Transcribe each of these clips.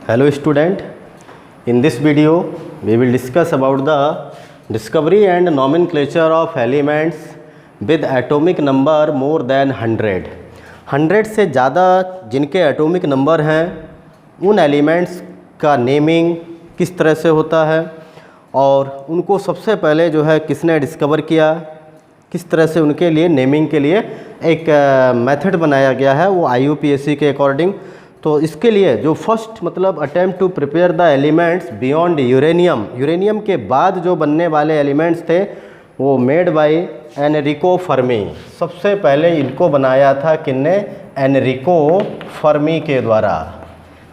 Hello student, in this video we will discuss about the discovery and nomenclature of elements with atomic number more than 100. 100 से ज़्यादा जिनके atomic number हैं उन elements का naming किस तरह से होता है और उनको सबसे पहले जो है किसने डिस्कवर किया, किस तरह से उनके लिए नेमिंग के लिए एक मेथड बनाया गया है वो IUPAC के अकॉर्डिंग। तो इसके लिए जो फर्स्ट मतलब attempt to prepare the elements beyond uranium, uranium के बाद जो बनने वाले एलिमेंट्स थे वो मेड बाय एनरिको फर्मी। सबसे पहले इनको बनाया था किसने? एनरिको फर्मी के द्वारा।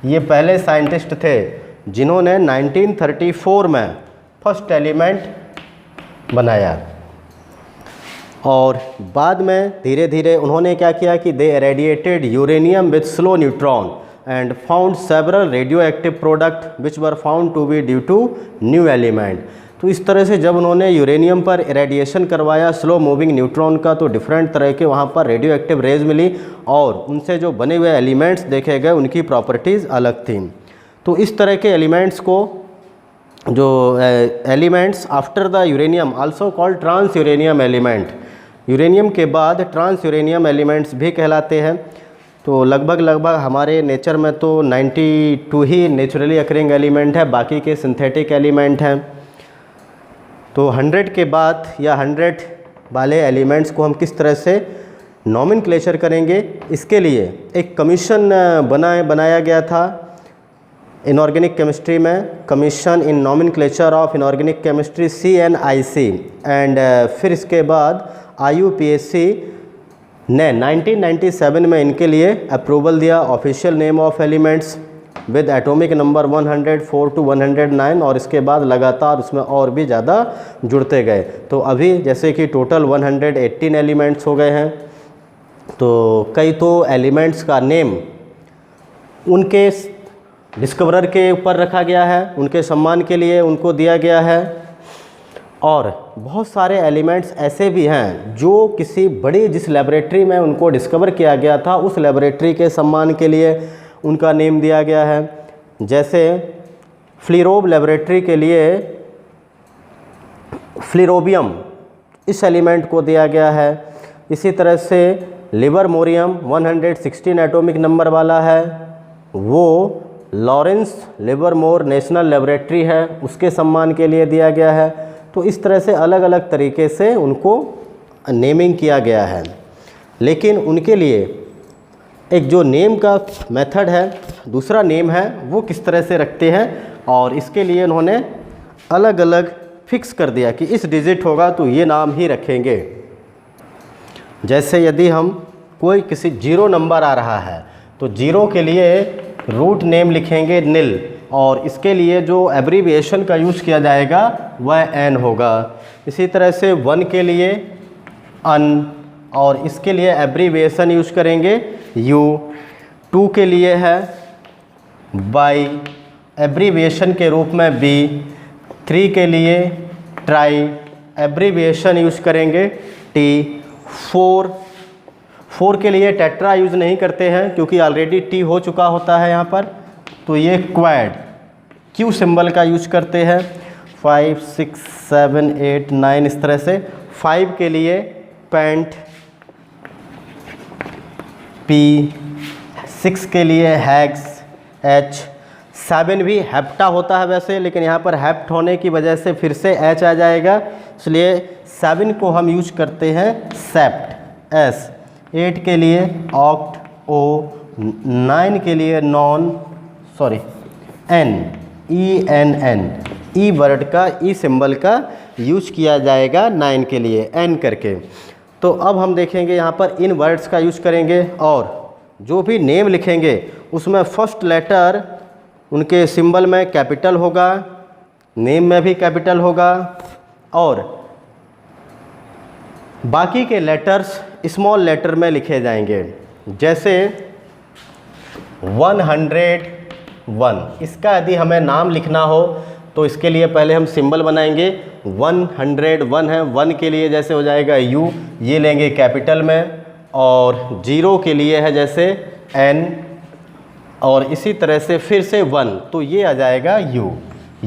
ये पहले साइंटिस्ट थे जिन्होंने 1934 में फर्स्ट एलिमेंट बनाया और बाद में धीरे धीरे उन्होंने क्या किया कि they radiated uranium with slow neutron and found several radioactive product which were found to be due to new element. तो इस तरह से जब उन्होंने यूरेनियम पर रेडिएशन करवाया स्लो मूविंग न्यूट्रॉन का तो डिफरेंट तरह के वहाँ पर रेडियो एक्टिव रेज मिली और उनसे जो बने हुए एलिमेंट्स देखे गए उनकी प्रॉपर्टीज़ अलग थी। तो इस तरह के एलिमेंट्स को जो elements after the uranium also called trans uranium element, uranium के बाद ट्रांस यूरेनियम एलिमेंट्स भी कहलाते हैं। तो लगभग हमारे नेचर में तो 92 ही नेचुरली अकरिंग एलिमेंट है, बाकी के सिंथेटिक एलिमेंट हैं। तो 100 के बाद या 100 वाले एलिमेंट्स को हम किस तरह से नॉमेनक्लेचर करेंगे, इसके लिए एक कमीशन बनाया गया था इनऑर्गेनिक केमिस्ट्री में, commission in nomenclature of inorganic chemistry CNIC। And फिर इसके बाद IUPAC ने 1997 में इनके लिए अप्रूवल दिया, official name of elements with atomic number 104 to 109 और इसके बाद लगातार उसमें और भी ज़्यादा जुड़ते गए। तो अभी जैसे कि टोटल 118 एलिमेंट्स हो गए हैं। तो कई तो एलिमेंट्स का नेम उनके डिस्कवरर के ऊपर रखा गया है, उनके सम्मान के लिए उनको दिया गया है और बहुत सारे एलिमेंट्स ऐसे भी हैं जो किसी बड़ी जिस लेबोरेटरी में उनको डिस्कवर किया गया था उस लेबोरेटरी के सम्मान के लिए उनका नेम दिया गया है। जैसे फ्लीरोब लेबोरेटरी के लिए फ्लीरोबियम इस एलिमेंट को दिया गया है। इसी तरह से लिवरमोरियम 116 एटॉमिक नंबर वाला है, वो लॉरेंस लिवरमोर नेशनल लेबोरेटरी है उसके सम्मान के लिए दिया गया है। तो इस तरह से अलग अलग तरीके से उनको नेमिंग किया गया है। लेकिन उनके लिए एक जो नेम का मेथड है, दूसरा नेम है, वो किस तरह से रखते हैं और इसके लिए उन्होंने अलग अलग फिक्स कर दिया कि इस डिजिट होगा तो ये नाम ही रखेंगे। जैसे यदि हम कोई किसी 0 नंबर आ रहा है तो 0 के लिए रूट नेम लिखेंगे नील और इसके लिए जो एब्रीविएशन का यूज़ किया जाएगा वह एन होगा। इसी तरह से 1 के लिए अन और इसके लिए एब्रीविएशन यूज़ करेंगे यू। 2 के लिए है बाई एब्रीविएशन के रूप में बी। 3 के लिए ट्राई एब्रीविएशन यूज़ करेंगे टी। 4 के लिए टेट्रा यूज़ नहीं करते हैं क्योंकि ऑलरेडी टी हो चुका होता है यहाँ पर, तो ये क्वाड क्यू सिंबल का यूज करते हैं। 5 6 7 8 9 इस तरह से। 5 के लिए पेंट पी। 6 के लिए हैक्स एच। 7 भी हेप्टा होता है वैसे, लेकिन यहाँ पर हेप्ट होने की वजह से फिर से एच आ जाएगा, इसलिए 7 को हम यूज करते हैं सेप्ट एस। 8 के लिए ऑक्ट ओ। 9 के लिए एन ENN ई वर्ड का ई सिंबल का यूज किया जाएगा 9 के लिए एन करके। तो अब हम देखेंगे यहाँ पर इन वर्ड्स का यूज करेंगे और जो भी नेम लिखेंगे उसमें फर्स्ट लेटर उनके सिंबल में कैपिटल होगा, नेम में भी कैपिटल होगा और बाकी के लेटर्स स्मॉल लेटर में लिखे जाएंगे। जैसे 101, इसका यदि हमें नाम लिखना हो तो इसके लिए पहले हम सिंबल बनाएंगे। 101 है, 1 के लिए जैसे हो जाएगा यू, ये लेंगे कैपिटल में, और 0 के लिए है जैसे एन, और इसी तरह से फिर से 1, तो ये आ जाएगा U,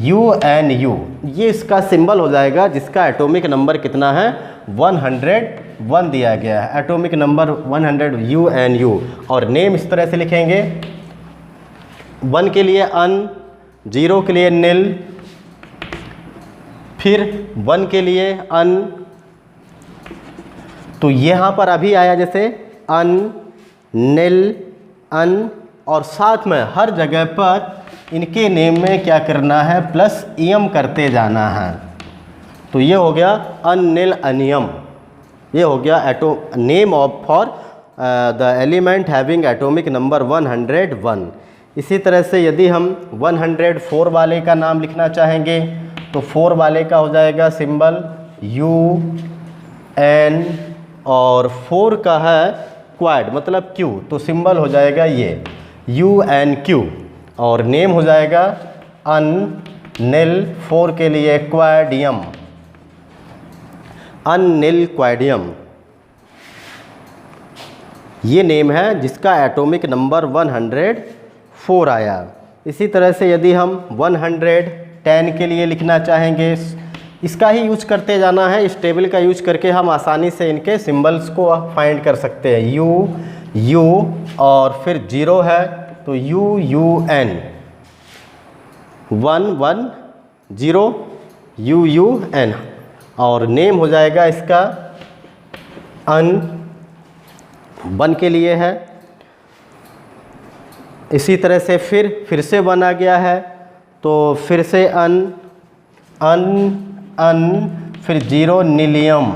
UNU, ये इसका सिंबल हो जाएगा जिसका एटॉमिक नंबर कितना है 101 दिया गया है, एटॉमिक नंबर 100 UNU। और नेम इस तरह से लिखेंगे, 1 के लिए अन, 0 के लिए नील, फिर 1 के लिए अन, तो यहाँ पर अभी आया जैसे अन, नील, अन, और साथ में हर जगह पर इनके नेम में क्या करना है प्लस एम करते जाना है। तो ये हो गया अन, नील, अनियम, ये हो गया name of for the element having atomic number 101। इसी तरह से यदि हम 104 वाले का नाम लिखना चाहेंगे तो 4 वाले का हो जाएगा सिंबल UN, और 4 का है क्वाड मतलब Q, तो सिंबल हो जाएगा ये UNQ, और नेम हो जाएगा अन, नील, 4 के लिए क्वाडियम, अन, नील, क्वाडियम, ये नेम है जिसका एटॉमिक नंबर 104 आया। इसी तरह से यदि हम 110 के लिए लिखना चाहेंगे, इसका ही यूज करते जाना है, इस टेबल का यूज करके हम आसानी से इनके सिंबल्स को फाइंड कर सकते हैं। U और फिर 0 है तो UUN, 110 UUN, और नेम हो जाएगा इसका अन, 1 के लिए है। इसी तरह से फिर से 1 आ गया है तो फिर से अन, फिर 0 नीलियम,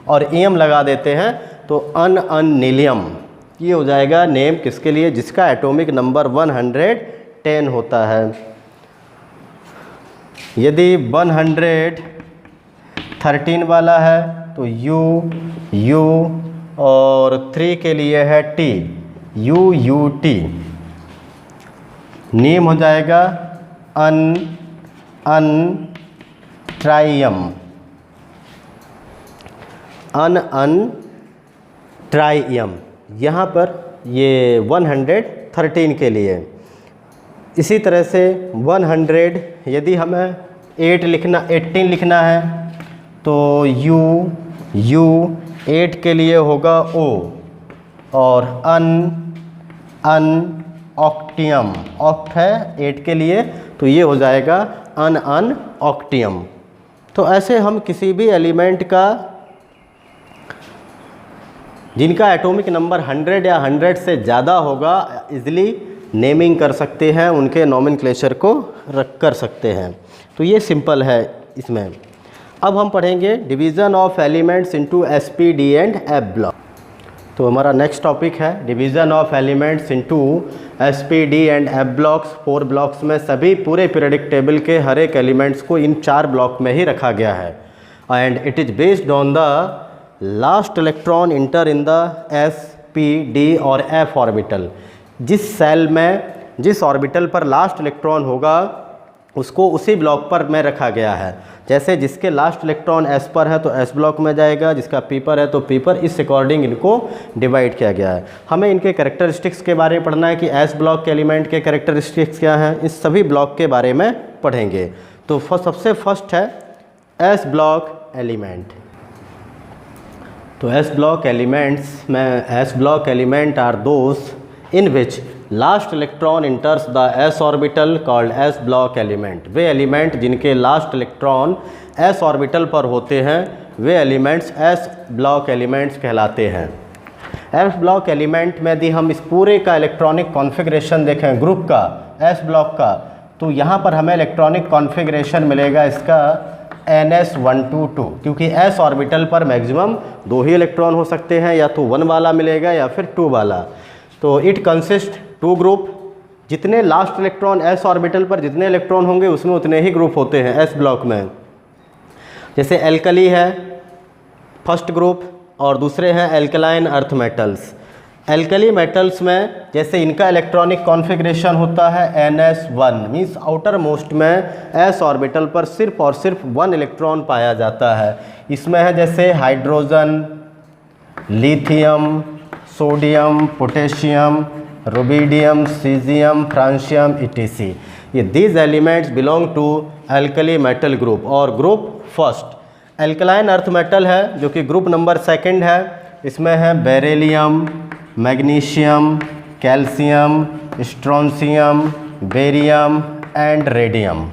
और एम लगा देते हैं तो अन नीलियम, ये हो जाएगा नेम किसके लिए जिसका एटॉमिक नंबर 110 होता है। यदि 113 वाला है तो U और 3 के लिए है T, UUT, नेम हो जाएगा अन ट्राइयम, अन ट्राइयम, यहाँ पर ये 113 के लिए। इसी तरह से 100 यदि हमें 18 लिखना है तो U 8 के लिए होगा O, और अन ऑक्टियम, ऑक्ट है 8 के लिए, तो ये हो जाएगा अन ऑक्टियम। तो ऐसे हम किसी भी एलिमेंट का जिनका एटॉमिक नंबर 100 या 100 से ज़्यादा होगा इजीली नेमिंग कर सकते हैं, उनके नॉमेनक्लेचर को रख कर सकते हैं। तो ये सिंपल है इसमें। अब हम पढ़ेंगे division of elements into SP, D and F block. तो हमारा नेक्स्ट टॉपिक है division of elements into SP, D and F blocks. 4 blocks में सभी पूरे पीरियोडिक टेबल के हर एक एलिमेंट्स को इन 4 ब्लॉक में ही रखा गया है, and it is based on the last electron inter in the SP, D और F ऑर्बिटल। जिस सेल में जिस ऑर्बिटल पर लास्ट इलेक्ट्रॉन होगा उसको उसी ब्लॉक पर में रखा गया है। जैसे जिसके लास्ट इलेक्ट्रॉन S पर है तो S ब्लॉक में जाएगा, जिसका P पर है तो P पर, इस अकॉर्डिंग इनको डिवाइड किया गया है। हमें इनके कैरेक्टरिस्टिक्स के बारे में पढ़ना है कि S ब्लॉक के एलिमेंट के कैरेक्टरिस्टिक्स क्या हैं, इस सभी ब्लॉक के बारे में पढ़ेंगे। तो सबसे फर्स्ट है S ब्लॉक एलिमेंट। तो S ब्लॉक एलिमेंट्स में S block element are those in which last electron enters the S orbital called S block element. वे एलिमेंट जिनके लास्ट इलेक्ट्रॉन S ऑर्बिटल पर होते हैं वे एलिमेंट्स S ब्लॉक एलिमेंट्स कहलाते हैं। S ब्लॉक एलिमेंट में यदि हम इस पूरे का इलेक्ट्रॉनिक कॉन्फ़िगरेशन देखें ग्रुप का S ब्लॉक का, तो यहाँ पर हमें इलेक्ट्रॉनिक कॉन्फ़िगरेशन मिलेगा इसका NS122, क्योंकि S ऑर्बिटल पर मैक्सिमम 2 ही इलेक्ट्रॉन हो सकते हैं, या तो 1 वाला मिलेगा या फिर 2 वाला। तो इट कंसिस्ट 2 ग्रुप, जितने लास्ट इलेक्ट्रॉन S ऑर्बिटल पर जितने इलेक्ट्रॉन होंगे उसमें उतने ही ग्रुप होते हैं S ब्लॉक में। जैसे एल्कली है फर्स्ट ग्रुप और दूसरे हैं alkaline earth metals. Alkali metals में जैसे इनका इलेक्ट्रॉनिक कॉन्फ़िगरेशन होता है NS1, मीन्स आउटर मोस्ट में S ऑर्बिटल पर सिर्फ और सिर्फ 1 इलेक्ट्रॉन पाया जाता है। इसमें है जैसे hydrogen, lithium, sodium, potassium, rubidium, caesium, francium, etc. ये these elements belong to alkali metal group और group first alkaline earth metal है जो कि ग्रुप नंबर सेकंड है। इसमें है beryllium, magnesium, calcium, strontium, barium and radium.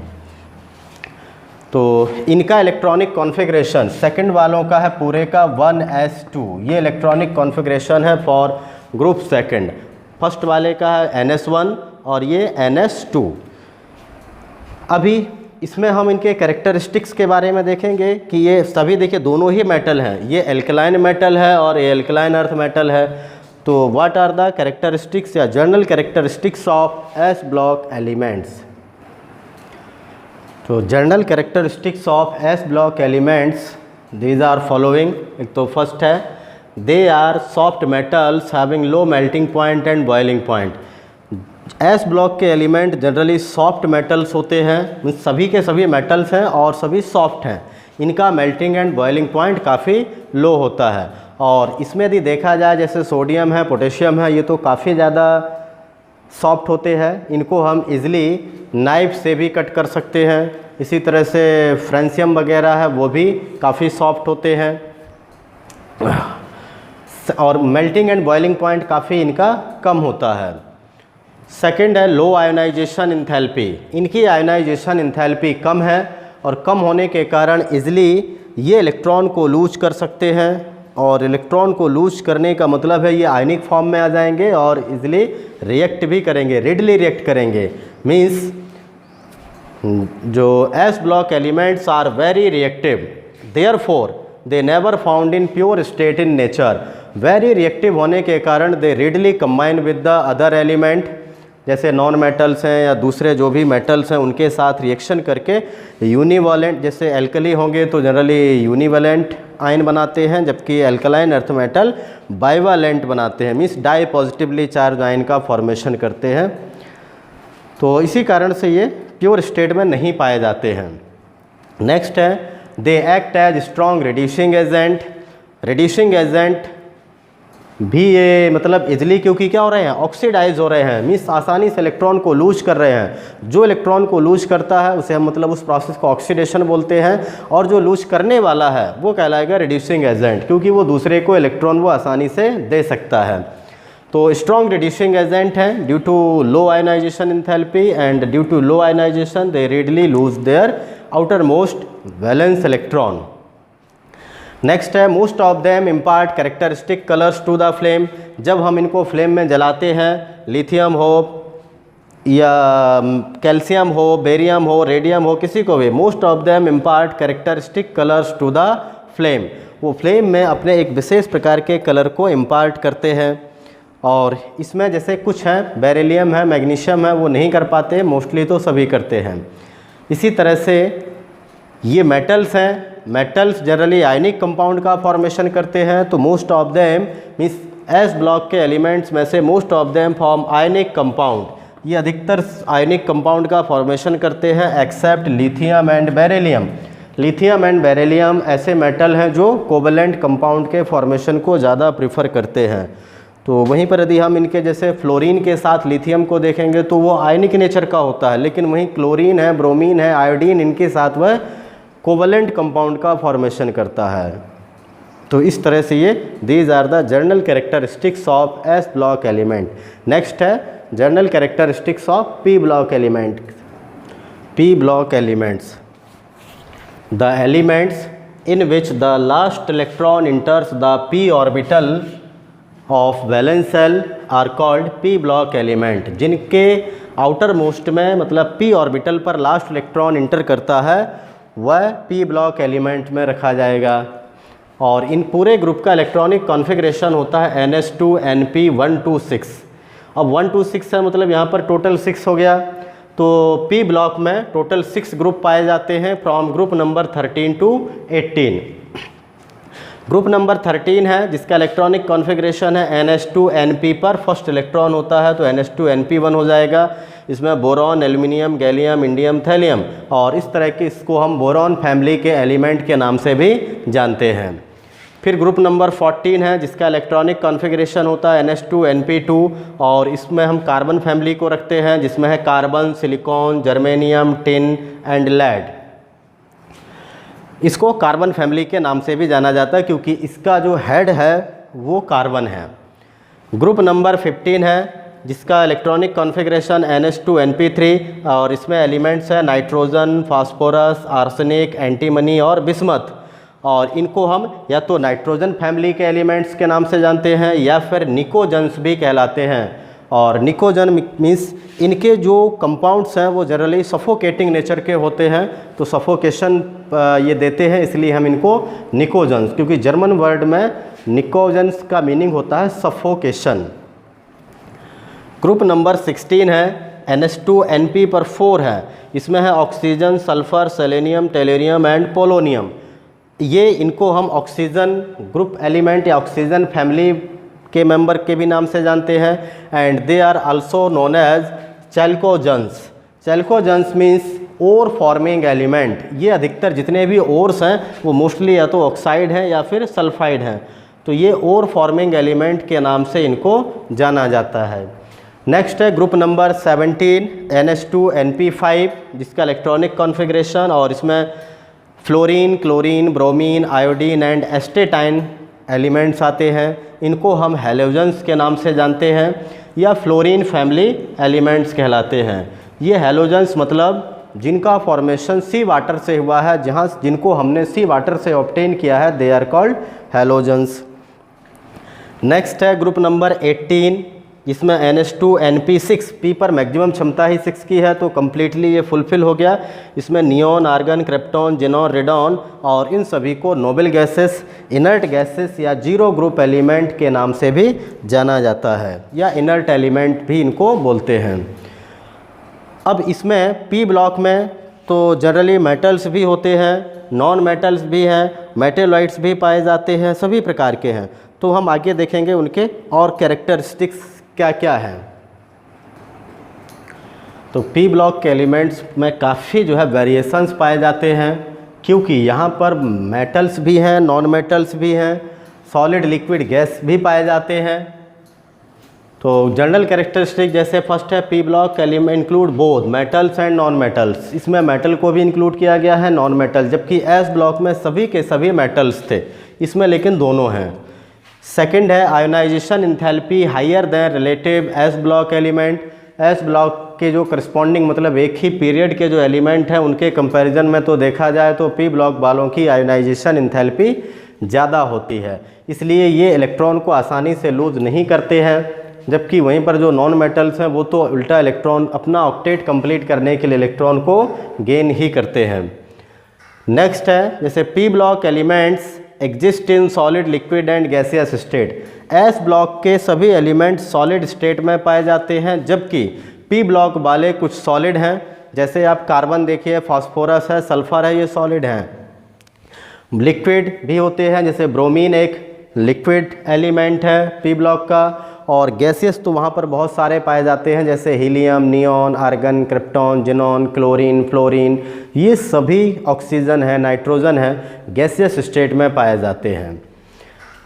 तो इनका इलेक्ट्रॉनिक कॉन्फ़िगरेशन सेकंड वालों का है पूरे का 1s2, ये इलेक्ट्रॉनिक कॉन्फ़िगरेशन है फॉर ग्रुप सेकंड। फर्स्ट वाले का है NS1 और ये NS2। अभी इसमें हम इनके कैरेक्टरिस्टिक्स के बारे में देखेंगे कि ये सभी देखिए दोनों ही मेटल हैं, ये एल्कलाइन मेटल है और ये एल्कलाइन अर्थ मेटल है। तो व्हाट आर द कैरेक्टरिस्टिक्स या general characteristics of S block elements. तो general characteristics of S block elements these are following. एक तो फर्स्ट है they are soft metals having low melting point and boiling point. S block के element generally soft metals होते हैं, सभी के सभी मेटल्स हैं और सभी सॉफ्ट हैं। इनका मेल्टिंग एंड बॉइलिंग पॉइंट काफ़ी लो होता है। और इसमें यदि देखा जाए जैसे सोडियम है, पोटेशियम है, ये तो काफ़ी ज़्यादा सॉफ्ट होते हैं, इनको हम इजीली नाइफ से भी कट कर सकते हैं। इसी तरह से फ्रांशियम वगैरह है वो भी काफ़ी सॉफ्ट होते हैं और मेल्टिंग एंड बॉइलिंग पॉइंट काफ़ी इनका कम होता है। सेकंड है लो आयोनाइजेशन इंथैल्पी। इनकी आयोनाइजेशन इंथैल्पी कम है और कम होने के कारण इजीली ये इलेक्ट्रॉन को लूज कर सकते हैं और इलेक्ट्रॉन को लूज करने का मतलब है ये आयनिक फॉर्म में आ जाएंगे और इजीली रिएक्ट भी करेंगे, रेडली रिएक्ट करेंगे। मीन्स जो S block elements are very reactive, therefore they never found in pure state in nature. Very reactive होने के कारण they readily combine with the other element, जैसे नॉन मेटल्स हैं या दूसरे जो भी मेटल्स हैं उनके साथ रिएक्शन करके यूनिवैलेंट, जैसे एल्कली होंगे तो जनरली यूनिवैलेंट आयन बनाते हैं, जबकि एल्कलाइन अर्थ मेटल बाइवैलेंट बनाते हैं, means di positively charge ion का फॉर्मेशन करते हैं। तो इसी कारण से ये प्योर स्टेट में नहीं पाए जाते हैं। नेक्स्ट है they act as strong reducing agent. Reducing agent भी ये मतलब इजली क्योंकि क्या हो रहे हैं, ऑक्सीडाइज हो रहे हैं, मीन्स आसानी से इलेक्ट्रॉन को लूज कर रहे हैं। जो इलेक्ट्रॉन को लूज करता है उसे हम मतलब उस प्रोसेस को ऑक्सीडेशन बोलते हैं और जो लूज करने वाला है वो कहलाएगा रिड्यूसिंग एजेंट, क्योंकि वो दूसरे को इलेक्ट्रॉन वो आसानी से दे सकता है। तो स्ट्रॉन्ग रिड्यूसिंग एजेंट हैं due to low ionization enthalpy and due to low ionization they readily lose their outer most valence electron. Next है most of them impart characteristic colours to the flame. जब हम इनको flame में जलाते हैं, lithium हो या कैल्शियम हो, बेरियम हो, रेडियम हो, किसी को भी, most of them impart characteristic colours to the flame. वो फ्लेम में अपने एक विशेष प्रकार के कलर को इम्पार्ट करते हैं। और इसमें जैसे कुछ हैं, बेरिलियम है, मैग्नीशियम है, वो नहीं कर पाते, मोस्टली तो सभी करते हैं। इसी तरह से ये मेटल्स हैं, मेटल्स जनरली आयनिक कंपाउंड का फॉर्मेशन करते हैं। तो most of them means S block के एलिमेंट्स में से most of them form ionic compound. ये अधिकतर आयनिक कंपाउंड का फॉर्मेशन करते हैं except lithium and beryllium. Lithium and beryllium ऐसे मेटल हैं जो कोवलेंट कंपाउंड के फॉर्मेशन को ज़्यादा प्रीफर करते हैं। तो वहीं पर यदि हम इनके जैसे फ्लोरीन के साथ लिथियम को देखेंगे तो वो आयनिक नेचर का होता है, लेकिन वहीं क्लोरीन है, ब्रोमीन है, आयोडीन, इनके साथ वह कोवलेंट कंपाउंड का फॉर्मेशन करता है। तो इस तरह से ये these are the general characteristics of S block element. Next है general characteristics of P block element. P block elements the elements in which the last electron enters the p orbital of valence shell are called P block element. जिनके outer most में मतलब P orbital पर last electron enter करता है वह P block element में रखा जाएगा। और इन पूरे ग्रुप का इलेक्ट्रॉनिक कॉन्फ़िगरेशन होता है NS2 NP 126। अब 126 है मतलब यहाँ पर टोटल 6 हो गया। तो P ब्लॉक में टोटल 6 ग्रुप पाए जाते हैं from group number 13 to 18। Group number 13 है जिसका इलेक्ट्रॉनिक कॉन्फ़िगरेशन है NS2 NP पर फर्स्ट इलेक्ट्रॉन होता है तो NS2 NP1 हो जाएगा। इसमें boron, aluminium, gallium, indium, thallium और इस तरह के इसको हम बोरॉन फैमिली के एलिमेंट के नाम से भी जानते हैं। फिर ग्रुप नंबर 14 है जिसका इलेक्ट्रॉनिक कॉन्फ़िगरेशन होता है NH2 और इसमें हम कार्बन फैमिली को रखते हैं जिसमें है carbon, silicon, germanium, tin and lead. इसको कार्बन फैमिली के नाम से भी जाना जाता है क्योंकि इसका जो हेड है वो कार्बन है। ग्रुप नंबर 15 है जिसका इलेक्ट्रॉनिक कॉन्फ़िगरेशन NH2 और इसमें एलिमेंट्स है नाइट्रोजन, फास्फोरस, आर्सेनिक, एंटीमनी और बिस्मथ। और इनको हम या तो नाइट्रोजन फैमिली के एलिमेंट्स के नाम से जानते हैं या फिर निकोजन्स भी कहलाते हैं। और निकोजन मीन्स इनके जो कंपाउंड्स हैं वो जनरली सफोकेटिंग नेचर के होते हैं, तो सफोकेशन ये देते हैं, इसलिए हम इनको निकोजन्स, क्योंकि जर्मन वर्ड में निकोजन्स का मीनिंग होता है सफोकेशन। ग्रुप नंबर 16 है NH2 पर 4 है, इसमें है oxygen, sulphur, selenium, tellurium and polonium. ये इनको हम ऑक्सीजन ग्रुप एलिमेंट या ऑक्सीजन फैमिली के मेंबर के भी नाम से जानते हैं। And they are also known as chalcogens. Chalcogens means ore forming element. ये अधिकतर जितने भी ओर्स हैं वो मोस्टली या तो ऑक्साइड हैं या फिर सल्फाइड हैं, तो ये ओर फॉर्मिंग एलिमेंट के नाम से इनको जाना जाता है। नेक्स्ट है ग्रुप नंबर 17 NH2 जिसका इलेक्ट्रॉनिक कॉन्फ़िगरेशन और इसमें fluorine, chlorine, bromine, iodine and astatine elements आते हैं। इनको हम हैलोजेंस के नाम से जानते हैं या फ्लोरीन फैमिली एलिमेंट्स कहलाते हैं। ये हैलोजेंस मतलब जिनका फॉर्मेशन सी वाटर से हुआ है, जिनको हमने सी वाटर से ऑब्टेन किया है, they are called halogens. Next है ग्रुप नंबर 18 इसमें NH2 पी पर मैक्सिमम क्षमता ही 6 की है, तो कम्प्लीटली ये फुलफ़िल हो गया। इसमें neon, argon, krypton, xenon, radon और इन सभी को नोबल गैसेस, इनर्ट गैसेस या जीरो ग्रुप एलिमेंट के नाम से भी जाना जाता है या इनर्ट एलिमेंट भी इनको बोलते हैं। अब इसमें पी ब्लॉक में तो जनरली मेटल्स भी होते हैं, नॉन मेटल्स भी हैं, मेटेलॉइड्स भी पाए जाते हैं, सभी प्रकार के हैं। तो हम आगे देखेंगे उनके और कैरेक्टरिस्टिक्स क्या क्या है। तो पी ब्लॉक के एलिमेंट्स में काफ़ी जो है वेरिएशंस पाए जाते हैं, क्योंकि यहाँ पर मेटल्स भी हैं, नॉन मेटल्स भी हैं, सॉलिड लिक्विड गैस भी पाए जाते हैं। तो जनरल कैरेक्टरिस्टिक जैसे फर्स्ट है P block element include both metals and non metals. इसमें मेटल को भी इंक्लूड किया गया है, नॉन मेटल, जबकि एस ब्लॉक में सभी के सभी मेटल्स थे, इसमें लेकिन दोनों हैं। सेकंड है ionization enthalpy higher than relative S block element. S block के जो करस्पॉन्डिंग मतलब एक ही पीरियड के जो एलिमेंट हैं उनके कंपैरिजन में तो देखा जाए तो पी ब्लॉक वालों की आयोनाइजेशन इंथैल्पी ज़्यादा होती है, इसलिए ये इलेक्ट्रॉन को आसानी से लूज नहीं करते हैं। जबकि वहीं पर जो नॉन मेटल्स हैं वो तो उल्टा इलेक्ट्रॉन अपना ऑक्टेट कंप्लीट करने के लिए इलेक्ट्रॉन को गेन ही करते हैं। नेक्स्ट है जैसे P block elements exist in solid, liquid and gaseous state. S block के सभी एलिमेंट सॉलिड स्टेट में पाए जाते हैं, जबकि पी ब्लॉक वाले कुछ सॉलिड हैं, जैसे आप कार्बन देखिए, फास्फोरस है, सल्फर है, ये सॉलिड हैं। लिक्विड भी होते हैं, जैसे ब्रोमीन एक लिक्विड एलिमेंट है पी ब्लॉक का, और गैसियस तो वहाँ पर बहुत सारे पाए जाते हैं, जैसे helium, neon, argon, krypton, xenon, chlorine, fluorine, ये सभी ऑक्सीजन है, नाइट्रोजन है, गैसियस स्टेट में पाए जाते हैं।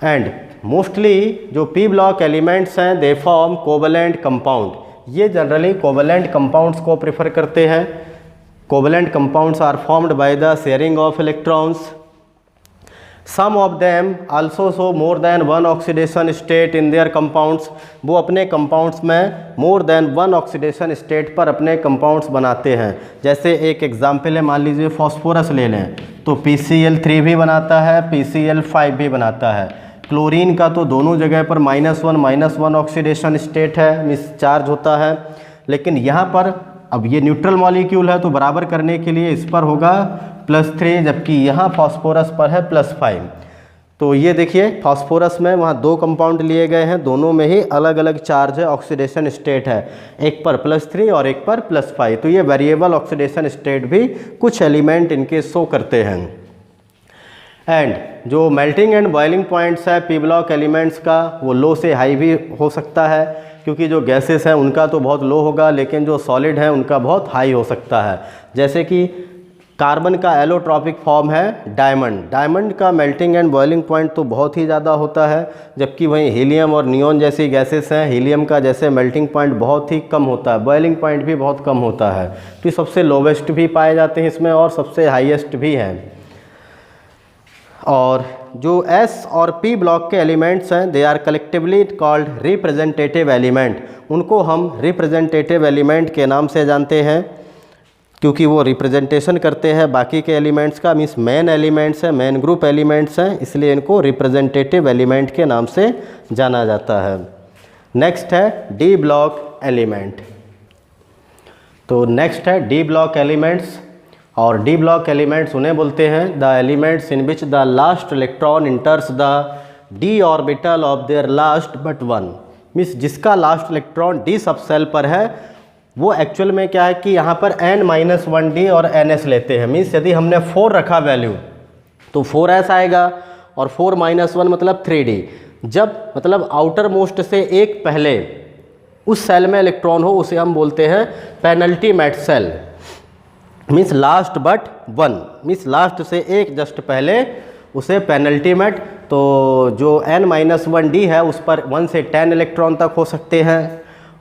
एंड मोस्टली जो पी ब्लॉक एलिमेंट्स हैं दे फॉर्म कोवलेंट कंपाउंड। ये जनरली कोवलेंट कंपाउंड्स को प्रेफर करते हैं। Covalent compounds are formed by the sharing of electrons. Some of them also show more than one oxidation state in their compounds। वो अपने compounds में more than one oxidation state पर अपने compounds बनाते हैं। जैसे एक एग्जाम्पल है, मान लीजिए फॉस्फोरस ले लें तो PCl3 भी बनाता है, PCl5 भी बनाता है। क्लोरीन का तो दोनों जगह पर -1 ऑक्सीडेशन स्टेट है, मिस चार्ज होता है। लेकिन यहाँ पर अब ये न्यूट्रल मॉलिक्यूल है तो बराबर करने के लिए इस पर होगा +3, जबकि यहाँ फॉस्फोरस पर है +5। तो ये देखिए फॉस्फोरस में वहाँ 2 कंपाउंड लिए गए हैं, दोनों में ही अलग अलग चार्ज है, ऑक्सीडेशन स्टेट है, एक पर +3 और एक पर +5। तो ये वेरिएबल ऑक्सीडेशन स्टेट भी कुछ एलिमेंट इनके शो करते हैं। एंड जो मेल्टिंग एंड बॉइलिंग पॉइंट्स है पी ब्लॉक एलिमेंट्स का, वो लो से हाई भी हो सकता है, क्योंकि जो गैसेस हैं उनका तो बहुत लो होगा, लेकिन जो सॉलिड है उनका बहुत हाई हो सकता है। जैसे कि कार्बन का एलोट्रॉपिक फॉर्म है डायमंड। डायमंड का मेल्टिंग एंड बॉइलिंग पॉइंट तो बहुत ही ज़्यादा होता है, जबकि वहीं हीलियम और नियॉन जैसी गैसेस हैं, हीलियम का जैसे मेल्टिंग पॉइंट बहुत ही कम होता है, बॉइलिंग पॉइंट भी बहुत कम होता है। तो ये सबसे लोवेस्ट भी पाए जाते हैं इसमें और सबसे हाईएस्ट भी हैं। और जो S और P ब्लॉक के एलिमेंट्स हैं, they are collectively called representative element. उनको हम रिप्रेजेंटेटिव एलिमेंट के नाम से जानते हैं क्योंकि वो रिप्रेजेंटेशन करते हैं बाकी के एलिमेंट्स का, मीन्स मेन एलिमेंट्स हैं, मेन ग्रुप एलिमेंट्स हैं, इसलिए इनको रिप्रेजेंटेटिव एलिमेंट के नाम से जाना जाता है। नेक्स्ट है डी ब्लॉक एलिमेंट। तो नेक्स्ट है डी ब्लॉक एलिमेंट्स, और डी ब्लॉक एलिमेंट्स उन्हें बोलते हैं the elements in which the last electron enters the D orbital of their last but one. Means जिसका लास्ट इलेक्ट्रॉन डी सब cell पर है, वो एक्चुअल में क्या है कि यहाँ पर n-1d और ns लेते हैं। मीन्स यदि हमने 4 रखा वैल्यू तो 4s आएगा और 4-1 मतलब 3d। जब मतलब आउटर मोस्ट से एक पहले उस सेल में इलेक्ट्रॉन हो उसे हम बोलते हैं penultimate shell. Means last but one, means last से एक जस्ट पहले उसे पेनल्टीमेट। तो जो n-1d है उस पर 1 से 10 इलेक्ट्रॉन तक हो सकते हैं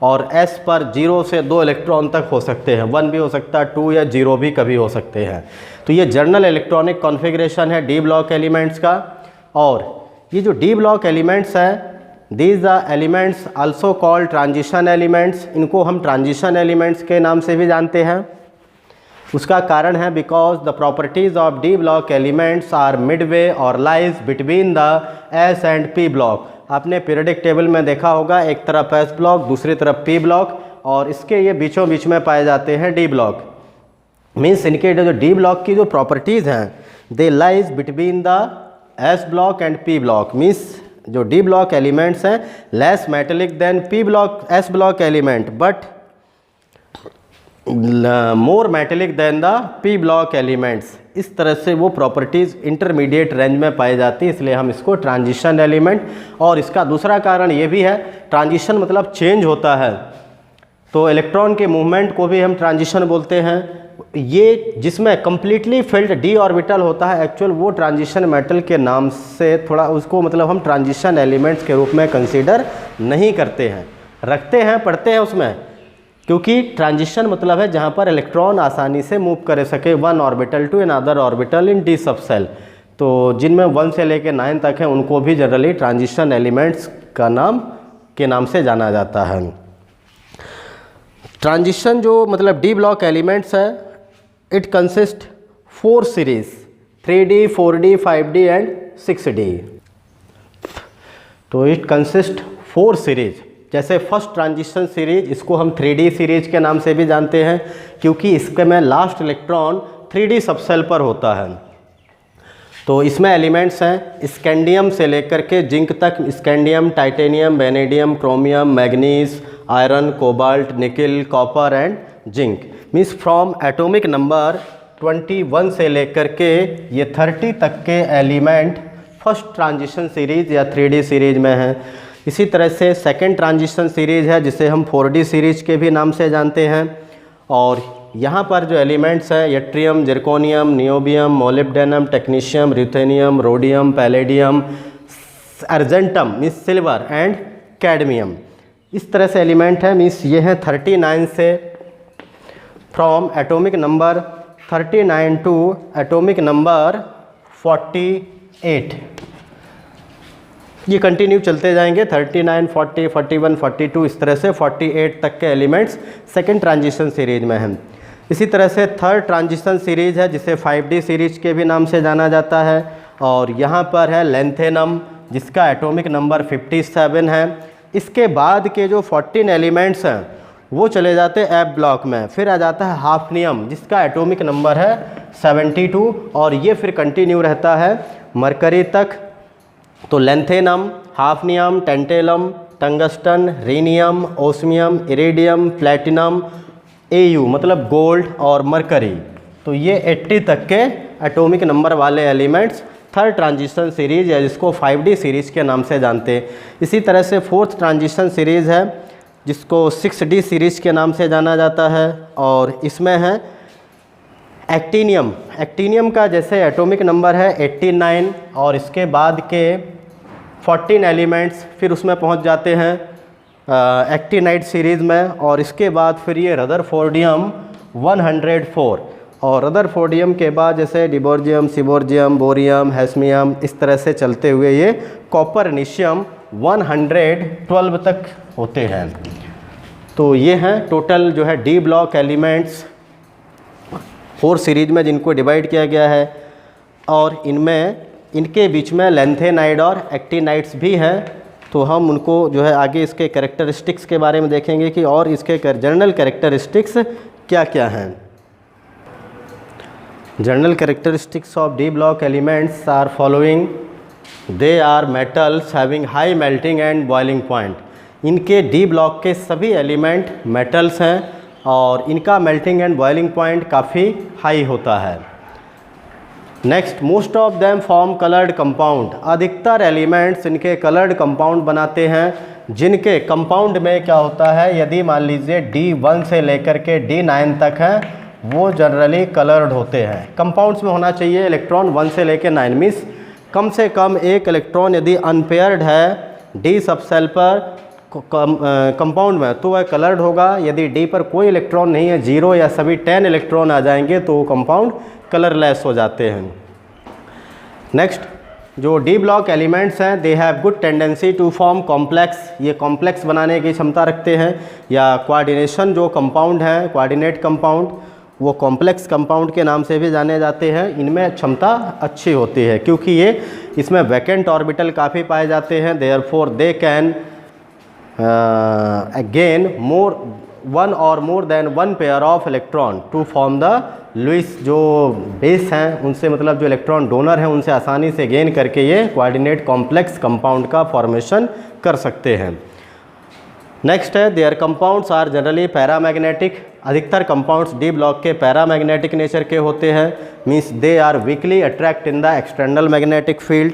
और S पर 0 से 2 इलेक्ट्रॉन तक हो सकते हैं, 1 भी हो सकता है, 2 या 0 भी कभी हो सकते हैं। तो ये जनरल इलेक्ट्रॉनिक कॉन्फ़िगरेशन है डी ब्लॉक एलिमेंट्स का। और ये जो डी ब्लॉक एलिमेंट्स हैं, these the elements also called transition elements. इनको हम ट्रांजिशन एलिमेंट्स के नाम से भी जानते हैं। उसका कारण है because the properties of D block elements are midway और lies between the S and P block. आपने पीरियडिक टेबल में देखा होगा, एक तरफ S ब्लॉक दूसरी तरफ P ब्लॉक, और इसके ये बीचों बीच में पाए जाते हैं D ब्लॉक। मीन्स इनके जो D ब्लॉक की जो प्रॉपर्टीज़ हैं, they lie between the S block and P block. Means जो D ब्लॉक एलिमेंट्स हैं less metallic than P block S block element but more metallic than the P block elements. इस तरह से वो properties intermediate range में पाई जाती है, इसलिए हम इसको ट्रांजिशन एलिमेंट। और इसका दूसरा कारण ये भी है, ट्रांजिशन मतलब चेंज होता है, तो इलेक्ट्रॉन के मूवमेंट को भी हम ट्रांजिशन बोलते हैं। ये जिसमें कम्प्लीटली फिल्ड डी ऑर्बिटल होता है, एक्चुअल वो ट्रांजिशन मेटल के नाम से थोड़ा उसको मतलब हम ट्रांजिशन एलिमेंट्स के रूप में कंसीडर नहीं करते हैं, रखते हैं, पढ़ते हैं उसमें, क्योंकि ट्रांजिशन मतलब है जहाँ पर इलेक्ट्रॉन आसानी से मूव कर सके one orbital to another orbital in D subshell. तो जिनमें 1 से लेकर 9 तक है उनको भी जनरली ट्रांजिशन एलिमेंट्स के नाम से जाना जाता है। ट्रांजिशन जो मतलब डी ब्लॉक एलिमेंट्स है, it consist 4 series 3D, 4D, 5D and 6D। तो इट कंसिस्ट 4 सीरीज। जैसे फर्स्ट ट्रांजिशन सीरीज, इसको हम 3D सीरीज के नाम से भी जानते हैं क्योंकि इसके में लास्ट इलेक्ट्रॉन 3D सबसेल पर होता है। तो इसमें एलिमेंट्स हैं स्कैंडियम से लेकर के जिंक तक, scandium, titanium, vanadium, chromium, manganese, iron, cobalt, nickel, copper and zinc. Means from atomic number 21 से लेकर के ये 30 तक के एलिमेंट फर्स्ट ट्रांजिशन सीरीज या 3D सीरीज में हैं। इसी तरह से सेकेंड ट्रांजिशन सीरीज है जिसे हम 4D सीरीज के भी नाम से जानते हैं। और यहाँ पर जो एलिमेंट्स हैं yttrium, zirconium, niobium, molybdenum, technetium, ruthenium, rhodium, palladium, argentum means silver and cadmium, इस तरह से एलिमेंट है। मीन्स ये हैं 39 से from atomic number 39 to atomic number 48। ये कंटिन्यू चलते जाएंगे 39, 40, 41, 42 इस तरह से 48 तक के एलिमेंट्स सेकेंड ट्रांजिशन सीरीज में हैं। इसी तरह से थर्ड ट्रांजिशन सीरीज है जिसे 5D सीरीज के भी नाम से जाना जाता है। और यहाँ पर है लेंथेनम जिसका एटॉमिक नंबर 57 है। इसके बाद के जो 14 एलिमेंट्स हैं वो चले जाते हैं F ब्लॉक में। फिर आ जाता है हाफनियम जिसका एटॉमिक नंबर है 72 और ये फिर कंटिन्यू रहता है मरकरी तक। तो lanthanum, hafnium, tantalum, tungsten, rhenium, osmium, iridium, platinum, Au मतलब गोल्ड और मरकरी, तो ये 80 तक के एटॉमिक नंबर वाले एलिमेंट्स थर्ड ट्रांजिशन सीरीज या जिसको 5D सीरीज के नाम से जानते हैं। इसी तरह से फोर्थ ट्रांजिशन सीरीज है जिसको 6D सीरीज के नाम से जाना जाता है और इसमें है एक्टिनियम, एक्टिनियम का जैसे एटॉमिक नंबर है 89 और इसके बाद के 14 एलिमेंट्स फिर उसमें पहुंच जाते हैं एक्टिनाइट सीरीज़ में, और इसके बाद फिर ये रदरफोर्डियम 104, और रदरफोर्डियम के बाद जैसे डिबोर्जियम, सिबोर्जियम, बोरियम, हैस्मियम, इस तरह से चलते हुए ये कॉपरनिशियम 112 तक होते हैं। तो ये हैं टोटल जो है डी ब्लॉक एलिमेंट्स 4 सीरीज में जिनको डिवाइड किया गया है, और इनमें इनके बीच में लैंथेनाइड और एक्टिनाइड्स भी हैं। तो हम उनको जो है आगे इसके कैरेक्टरिस्टिक्स के बारे में देखेंगे कि और इसके जनरल कैरेक्टरिस्टिक्स क्या क्या हैं। General characteristics of D block elements are following. They are metals having high melting and boiling point. इनके डी ब्लॉक के सभी एलिमेंट मेटल्स हैं और इनका मेल्टिंग एंड बॉइलिंग पॉइंट काफ़ी हाई होता है। Next, most of them form coloured compound. अधिकतर एलिमेंट्स इनके कलर्ड कंपाउंड बनाते हैं, जिनके कंपाउंड में क्या होता है, यदि मान लीजिए D1 से लेकर के D9 तक है वो जनरली कलर्ड होते हैं। कंपाउंड्स में होना चाहिए इलेक्ट्रॉन 1 से लेकर 9, मीन्स कम से कम एक इलेक्ट्रॉन यदि अनपेयर्ड है D सबसेल पर कंपाउंड में तो वह कलर्ड होगा। यदि D पर कोई इलेक्ट्रॉन नहीं है, 0 या सभी 10 इलेक्ट्रॉन आ जाएंगे तो वो कंपाउंड कलरलेस हो जाते हैं। नेक्स्ट, जो डी ब्लॉक एलिमेंट्स हैं they have good tendency to form complex. ये कॉम्प्लेक्स बनाने की क्षमता रखते हैं, या कोऑर्डिनेशन जो कंपाउंड हैं, कोऑर्डिनेट कंपाउंड, वो कॉम्प्लेक्स कंपाउंड के नाम से भी जाने जाते हैं। इनमें क्षमता अच्छी होती है क्योंकि ये इसमें वैकेंट ऑर्बिटल काफ़ी पाए जाते हैं। Therefore they can again one or more than one pair of electron to form the Lewis. जो बेस हैं उनसे मतलब जो इलेक्ट्रॉन डोनर हैं उनसे आसानी से गेन करके ये कोऑर्डिनेट कॉम्प्लेक्स कंपाउंड का फॉर्मेशन कर सकते हैं। नेक्स्ट है, their compounds are generally paramagnetic. अधिकतर कंपाउंड्स डी ब्लॉक के पैरामैग्नेटिक नेचर के होते हैं, means they are weakly attract in the external magnetic field.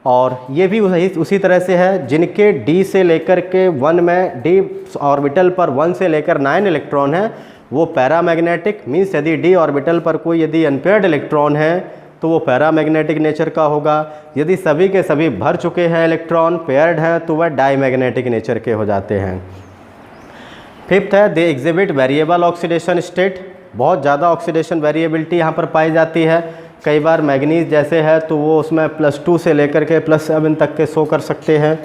और ये भी उसी तरह से है, जिनके D से लेकर के 1 में D ऑर्बिटल पर 1 से लेकर 9 इलेक्ट्रॉन है वो पैरामैग्नेटिक, मीन्स यदि D ऑर्बिटल पर कोई यदि अनपेयर्ड इलेक्ट्रॉन है तो वो पैरामैग्नेटिक नेचर का होगा। यदि सभी के सभी भर चुके हैं इलेक्ट्रॉन पेयर्ड हैं तो वह डाईमैग्नेटिक नेचर के हो जाते हैं। फिफ्थ है, they exhibit variable oxidation state. बहुत ज़्यादा ऑक्सीडेशन वेरिएबिलिटी यहाँ पर पाई जाती है। कई बार मैग्नीज जैसे है तो वो उसमें +2 से लेकर के +7 तक के शो कर सकते हैं।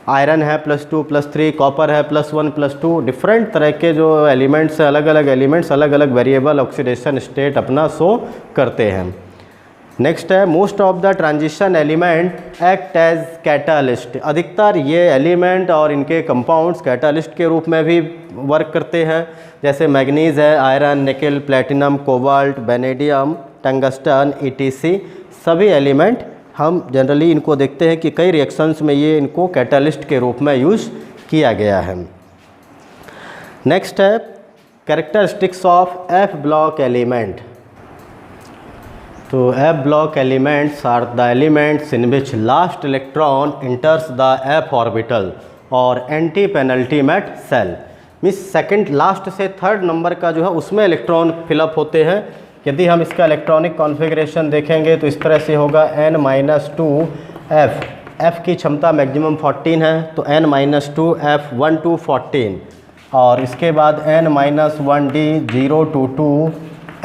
आयरन है +2 +3, कॉपर है +1 +2, डिफरेंट तरह के जो एलिमेंट्स हैं, अलग अलग एलिमेंट्स अलग अलग वेरिएबल ऑक्सीडेशन स्टेट अपना शो करते हैं। नेक्स्ट है, most of the transition element act as catalyst. अधिकतर ये एलिमेंट और इनके कंपाउंड्स कैटालिस्ट के रूप में भी वर्क करते हैं। जैसे मैग्नीज है, आयरन, निकल, platinum, cobalt, vanadium, tungsten, ETC, सभी एलिमेंट हम जनरली इनको देखते हैं कि कई रिएक्शंस में ये इनको कैटालिस्ट के रूप में यूज़ किया गया है। नेक्स्ट है, characteristics of F block element. तो F block elements are the elements in which last electron enters the F orbital or antepenultimate shell. Means second last से थर्ड नंबर का जो है उसमें इलेक्ट्रॉन फिलअप होते हैं। यदि हम इसका इलेक्ट्रॉनिक कॉन्फ़िगरेशन देखेंगे तो इस तरह से होगा n-2 F। F की क्षमता मैक्सिमम 14 है तो n-2 F 1 to 14, और इसके बाद n-1 D 0 to 2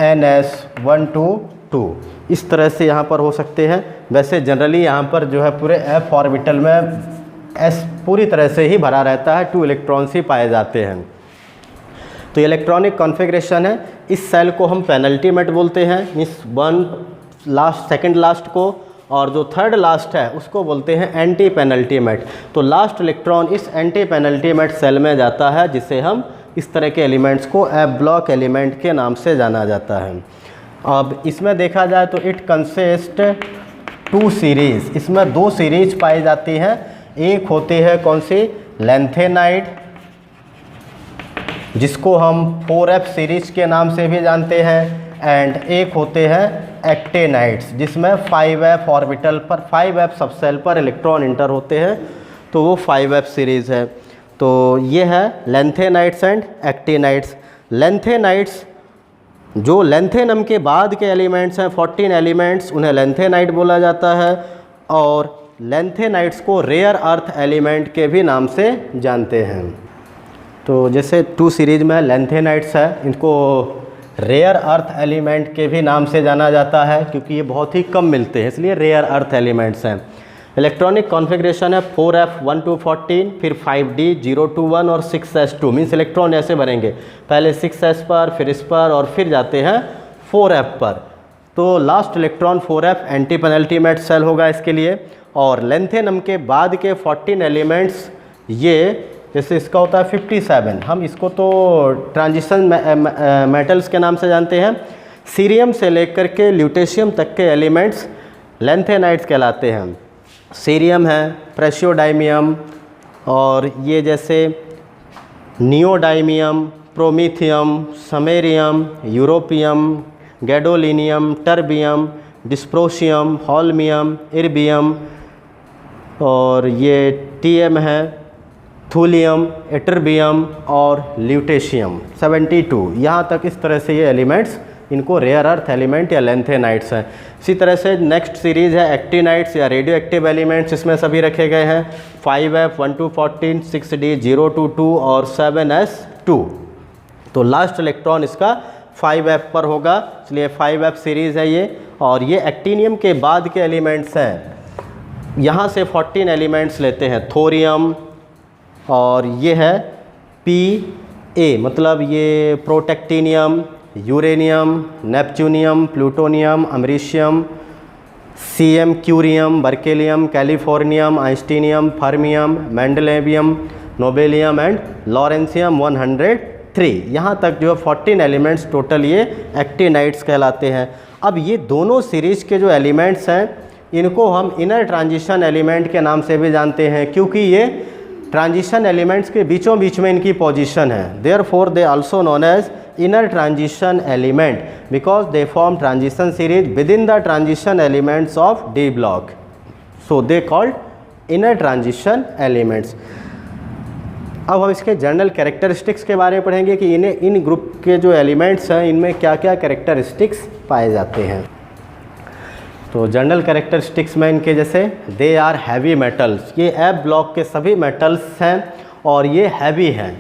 NS 1 to 2। इस तरह से यहाँ पर हो सकते हैं। वैसे जनरली यहाँ पर जो है पूरे F ऑर्बिटल में S पूरी तरह से ही भरा रहता है, 2 इलेक्ट्रॉन्स ही पाए जाते हैं। तो इलेक्ट्रॉनिक कॉन्फ़िगरेशन है। इस सेल को हम पेनल्टीमेट बोलते हैं, इस सेकंड लास्ट को, और जो थर्ड लास्ट है उसको बोलते हैं एंटी पेनल्टीमेट। तो लास्ट इलेक्ट्रॉन इस एंटी पेनल्टीमेट सेल में जाता है, जिसे हम इस तरह के एलिमेंट्स को F ब्लॉक एलिमेंट के नाम से जाना जाता है। अब इसमें देखा जाए तो इट कंसिस्ट 2 सीरीज़। इसमें 2 सीरीज पाई जाती हैं। एक होती है कौन सी, लैंथेनाइड, जिसको हम 4F सीरीज के नाम से भी जानते हैं, एंड एक होते हैं एक्टेनाइड्स जिसमें 5F ऑर्बिटल पर 5F सबसेल पर इलेक्ट्रॉन इंटर होते हैं, तो वो 5F सीरीज़ है। तो ये है लैंथेनाइड्स एंड एक्टेनाइड्स। लैंथेनाइड्स जो लेंथेनम के बाद के एलिमेंट्स हैं 14 एलिमेंट्स, उन्हें लेंथेनाइट बोला जाता है और लेंथेनाइट्स को रेयर अर्थ एलिमेंट के भी नाम से जानते हैं। तो जैसे 2 सीरीज में लेंथेनाइट्स है, इनको रेयर अर्थ एलिमेंट के भी नाम से जाना जाता है क्योंकि ये बहुत ही कम मिलते हैं, इसलिए रेयर अर्थ एलिमेंट्स हैं। इलेक्ट्रॉनिक कॉन्फ़िगरेशन है 4f 1 to 14, फिर 5d 0 to 1 और 6s2। मीन्स इलेक्ट्रॉन ऐसे बनेंगे, पहले 6s पर, फिर इस पर और फिर जाते हैं 4f पर। तो last electron 4f anti penultimate shell होगा इसके लिए। और लेंथेनम के बाद के 14 एलिमेंट्स, ये जैसे इसका होता है 57, हम इसको तो ट्रांजिशन मेटल्स के नाम से जानते हैं। सीरियम से लेकर के ल्यूटेशियम तक के एलिमेंट्स लेंथेनाइट्स कहलाते हैं। सीरियम है, प्रेशियोडाइमियम, और ये जैसे neodymium, promethium, samarium, europium, gadolinium, terbium, dysprosium, holmium, erbium, और ये टीएम है, थूलियम, एटर्बियम और ल्यूटेशियम 72। यहाँ तक इस तरह से ये एलिमेंट्स, इनको रेयर अर्थ एलिमेंट या लेंथेनाइट्स हैं। इसी तरह से नेक्स्ट सीरीज़ है एक्टिनाइट्स या रेडियो एक्टिव एलिमेंट्स, इसमें सभी रखे गए हैं 5f 1 to 14, 6d 0 to 2 और 7s2। तो लास्ट इलेक्ट्रॉन इसका 5f पर होगा, इसलिए 5f सीरीज़ है ये। और ये एक्टिनियम के बाद के एलिमेंट्स हैं, यहाँ से 14 एलिमेंट्स लेते हैं। थोरियम, और ये है Pa, मतलब ये protactinium, uranium, neptunium, plutonium, americium, Cm, curium, berkelium, californium, einsteinium, fermium, mendelevium, nobelium and lawrencium 103। यहाँ तक जो 14 एलिमेंट्स टोटल ये एक्टिनाइट्स कहलाते हैं। अब ये दोनों सीरीज के जो एलिमेंट्स हैं, इनको हम इनर ट्रांजिशन एलिमेंट के नाम से भी जानते हैं क्योंकि ये ट्रांजिशन एलिमेंट्स के बीचों बीच में इनकी पोजीशन है। Therefore they also known as inner transition element because they form transition series with in the transition elements of D block, so they called inner transition elements. अब हम इसके जनरल कैरेक्टरिस्टिक्स के बारे में पढ़ेंगे कि इन ग्रुप के जो एलिमेंट्स हैं, इनमें क्या क्या कैरेक्टरिस्टिक्स पाए जाते हैं। तो जनरल कैरेक्टरिस्टिक्स में इनके जैसे दे आर हैवी मेटल्स, ये एफ ब्लॉक के सभी मेटल्स हैं और ये हैवी हैं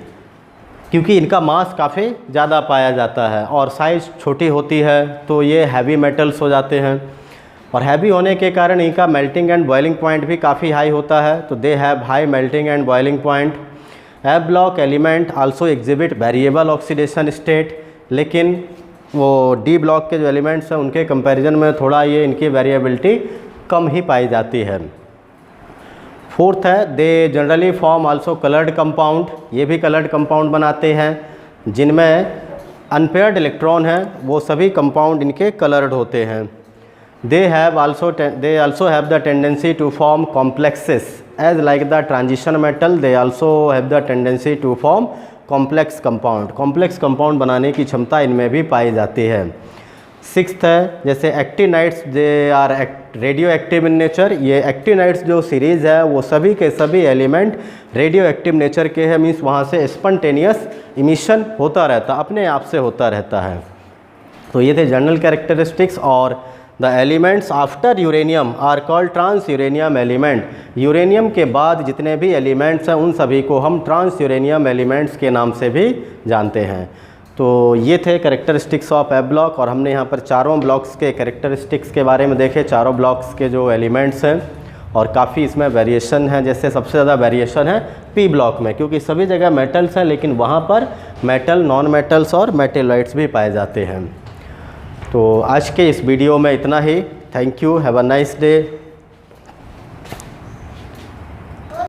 क्योंकि इनका मास काफ़ी ज़्यादा पाया जाता है और साइज़ छोटी होती है, तो ये हैवी मेटल्स हो जाते हैं। और हैवी होने के कारण इनका मेल्टिंग एंड बॉइलिंग पॉइंट भी काफ़ी हाई होता है, तो they have high melting and boiling point. F block element also exhibit variable oxidation state, लेकिन वो डी ब्लॉक के जो एलिमेंट्स हैं उनके कंपैरिजन में थोड़ा ये इनकी वेरिएबिलिटी कम ही पाई जाती है। फोर्थ है they generally form also coloured compound, ये भी कलर्ड कंपाउंड बनाते हैं जिनमें अनपेयर्ड इलेक्ट्रॉन हैं, वो सभी कंपाउंड इनके कलर्ड होते हैं। They also have the tendency to form complexes as like the transition metal, they also have the tendency to form complex compound, complex compound बनाने की क्षमता इनमें भी पाई जाती है। सिक्स्थ है जैसे actinides, they are radioactive in nature, ये एक्टिनाइट्स जो सीरीज़ है वो सभी के सभी एलिमेंट रेडियो एक्टिव नेचर के हैं, मीन्स वहाँ से स्पॉन्टेनियस इमिशन होता रहता, अपने आप से होता रहता है। तो ये थे जनरल कैरेक्टरिस्टिक्स। और the elements after uranium are called trans uranium element, uranium के बाद जितने भी एलिमेंट्स हैं उन सभी को हम ट्रांस यूरेनियम एलिमेंट्स के नाम से भी जानते हैं। तो ये थे कैरेक्टरिस्टिक्स ऑफ एफ ब्लॉक, और हमने यहाँ पर चारों ब्लॉक्स के कैरेक्टरिस्टिक्स के बारे में देखे, चारों ब्लॉक्स के जो एलिमेंट्स हैं, और काफ़ी इसमें वेरिएशन है। जैसे सबसे ज़्यादा वेरिएशन है पी ब्लॉक में, क्योंकि सभी जगह मेटल्स हैं लेकिन वहाँ पर मेटल, नॉन मेटल्स और मेटेलॉइड्स भी पाए जाते हैं। तो आज के इस वीडियो में इतना ही। Thank you, have a nice day.